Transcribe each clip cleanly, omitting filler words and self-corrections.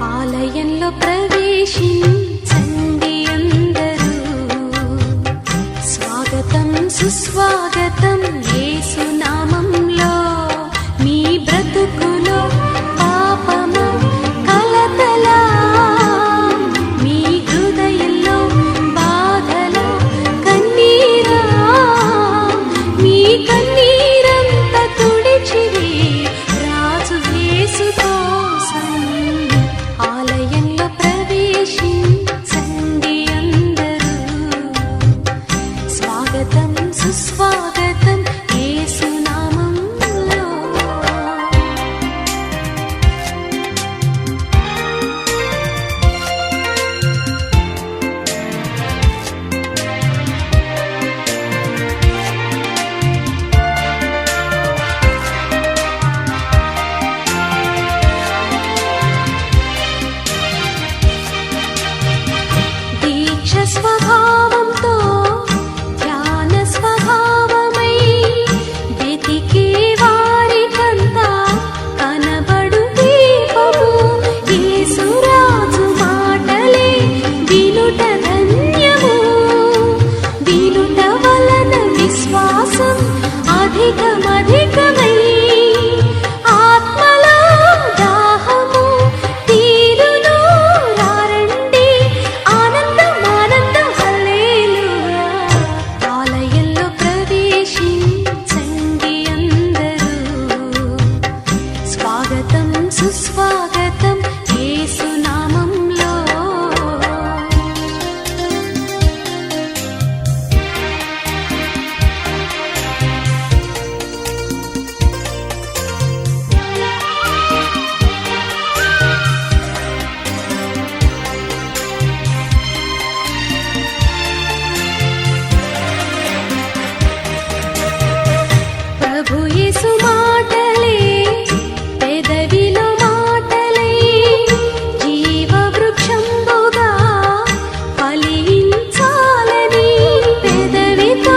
ఆలయంలో ప్రవేశించండి అందరూ, స్వాగతం సుస్వాగతం యేసు నామంలో. మీ బ్రతుకులో పాపము కలతలా, మీ హృదయంలో బాధల కన్నీరా, మీ కన్నీరంతా తుడిచివే రాజు యేసు కోసం. ఆలయంలో ప్రవేశించండి అందరూ, స్వాగతం సుస్వాగతం యేసు నామంలో. దీక్ష స్వభావంతో ధ్యాన స్వభావమై వెతికే వారికంతా కనబడు దీపము యేసురాజు మాటలే వినుట ధన్యము. వినుట వలన విశ్వాసం అధికమధికమై ఆత్మలో దాహము తీరును. రారండి ఆనందం ఆనందం హల్లెలూయా. ఆలయంలో ప్రవేశించండి అందరూ, స్వాగతం సుస్వాగతం యేసు నామంలో. ప్రభు యేసు మాటలే పెదవిలో మాటలై జీవ వృక్షంబుగా ఫలించాలని పెదవితో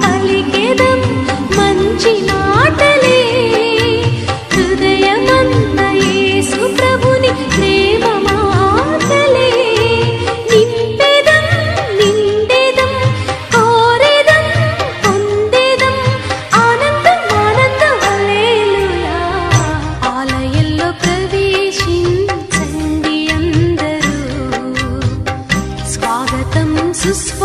పలికెదం మంచి మాటలే. హృదయమంత యేసు ప్రభుని ప్రేమ మాటలే. నింపెదం నిండెదం కోరెదం పొందెదం ఆనందం ఆనందం హల్లెలూయా. ఆలయంలో ప్రవేశించండి అందరూ, స్వాగతం సుస్వాగతం